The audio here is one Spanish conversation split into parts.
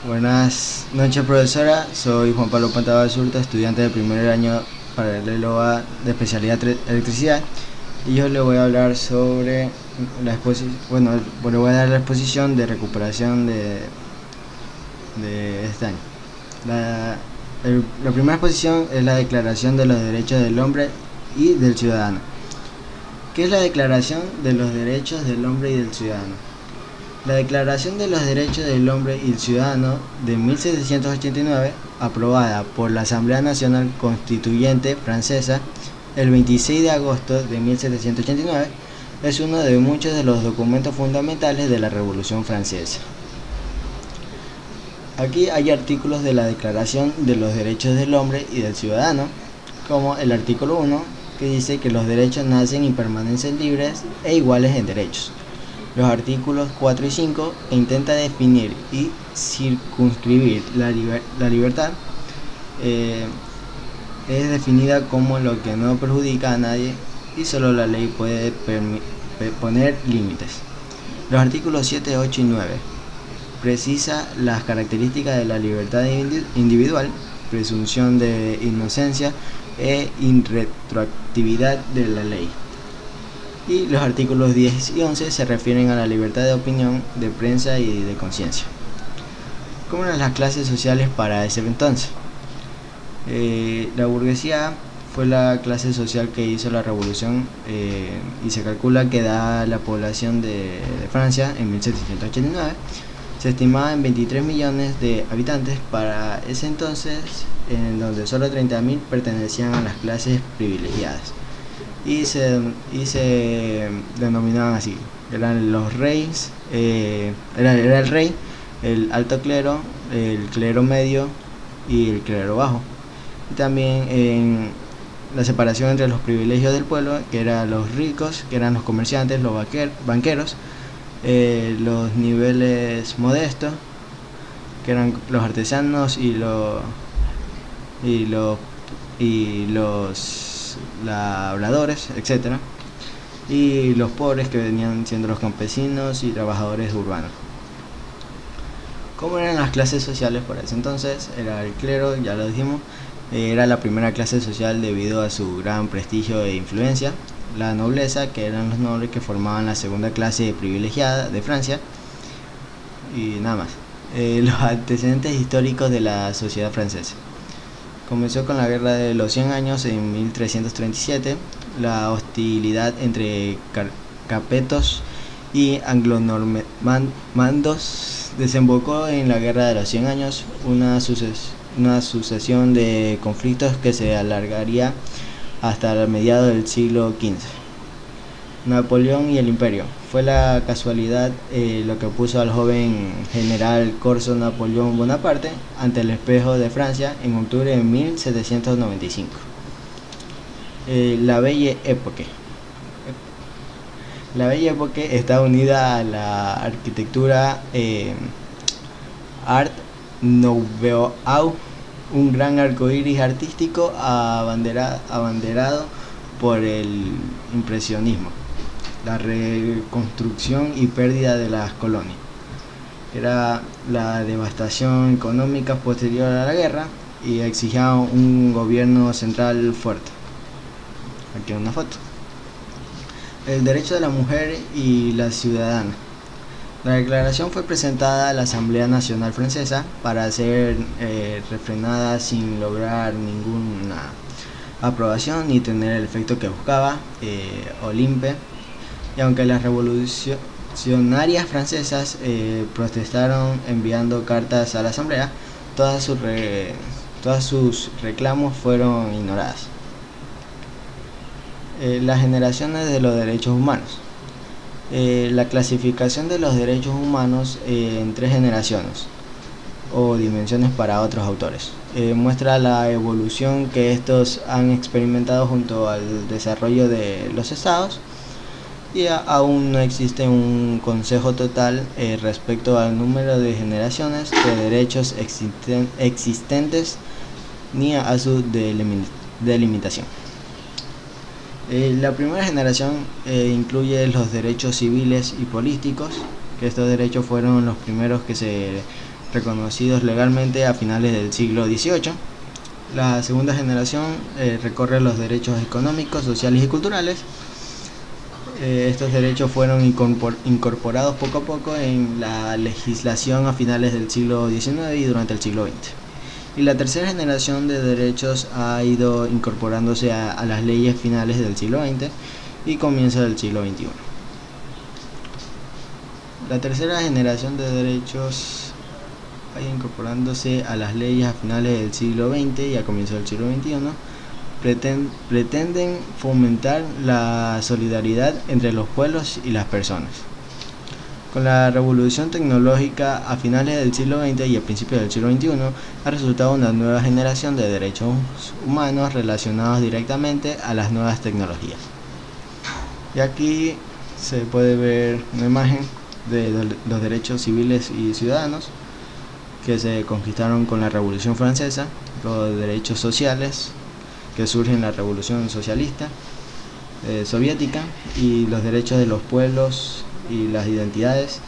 Buenas noches, profesora. Soy Juan Pablo Pantaba Surta, estudiante del primer año paralelo A de especialidad electricidad. Y yo le voy a hablar sobre la exposición, le voy a dar la exposición de recuperación de este año. La primera exposición es la Declaración de los Derechos del Hombre y del Ciudadano. ¿Qué es la Declaración de los Derechos del Hombre y del Ciudadano? La Declaración de los Derechos del Hombre y el Ciudadano de 1789, aprobada por la Asamblea Nacional Constituyente francesa el 26 de agosto de 1789, es uno de muchos de los documentos fundamentales de la Revolución Francesa. Aquí hay artículos de la Declaración de los Derechos del Hombre y del Ciudadano, como el artículo 1, que dice que los derechos nacen y permanecen libres e iguales en derechos. Los artículos 4 y 5 intenta definir y circunscribir la libertad. Es definida como lo que no perjudica a nadie y solo la ley puede poner límites. Los artículos 7, 8 y 9 precisa las características de la libertad individual, presunción de inocencia e irretroactividad de la ley. Y los artículos 10 y 11 se refieren a la libertad de opinión, de prensa y de conciencia. ¿Cómo eran las clases sociales para ese entonces? La burguesía fue la clase social que hizo la revolución y se calcula que da la población de Francia en 1789 se estimaba en 23 millones de habitantes para ese entonces, en donde solo 30.000 pertenecían a las clases privilegiadas y se denominaban así. Eran los reyes, era el rey, el alto clero, el clero medio y el clero bajo. Y también en la separación entre los privilegios del pueblo, que eran los ricos, que eran los comerciantes, los banqueros, los niveles modestos, que eran los artesanos y los labradores, etcétera, y los pobres, que venían siendo los campesinos y trabajadores urbanos. ¿Cómo eran las clases sociales por ese entonces? Era el clero, ya lo dijimos, era la primera clase social debido a su gran prestigio e influencia. La nobleza, que eran los nobles que formaban la segunda clase privilegiada de Francia, y nada más. Los antecedentes históricos de la sociedad francesa. Comenzó con la Guerra de los 100 años en 1337. La hostilidad entre capetos y anglo-normandos desembocó en la Guerra de los 100 años, una sucesión de conflictos que se alargaría hasta mediados del siglo XV. Napoleón y el Imperio. Fue la casualidad lo que puso al joven general corso Napoleón Bonaparte ante el espejo de Francia en octubre de 1795. La Belle Époque. La Belle Époque está unida a la arquitectura Art Nouveau, un gran arco iris artístico abanderado por el impresionismo, la reconstrucción y pérdida de las colonias. Era la devastación económica posterior a la guerra y exigía un gobierno central fuerte. Aquí hay una foto. El derecho de la mujer y la ciudadana. La declaración fue presentada a la Asamblea Nacional Francesa para ser refrenada sin lograr ninguna aprobación ni tener el efecto que buscaba Olympe. Y aunque las revolucionarias francesas protestaron enviando cartas a la Asamblea, todas sus reclamos fueron ignoradas. Las generaciones de los derechos humanos. La clasificación de los derechos humanos en 3 generaciones o dimensiones para otros autores muestra la evolución que estos han experimentado junto al desarrollo de los estados, y aún no existe un consejo total respecto al número de generaciones de derechos existentes ni a su delimitación. La primera generación incluye los derechos civiles y políticos, que estos derechos fueron los primeros que se reconocidos legalmente a finales del siglo XVIII. La segunda generación recorre los derechos económicos, sociales y culturales. Estos derechos fueron incorporados poco a poco en la legislación a finales del siglo XIX y durante el siglo XX. Y la tercera generación de derechos ha ido incorporándose a las leyes finales del siglo XX y comienzo del siglo XXI. La tercera generación de derechos ha ido incorporándose a las leyes a finales del siglo XX y a comienzo del siglo XXI. Pretenden fomentar la solidaridad entre los pueblos y las personas. Con la revolución tecnológica a finales del siglo XX y a principios del siglo XXI ha resultado una nueva generación de derechos humanos relacionados directamente a las nuevas tecnologías. Y aquí se puede ver una imagen de los derechos civiles y ciudadanos que se conquistaron con la Revolución Francesa, los derechos sociales que surgen en la Revolución Socialista Soviética, y los derechos de los pueblos y las identidades,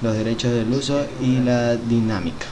los derechos del uso y la dinámica.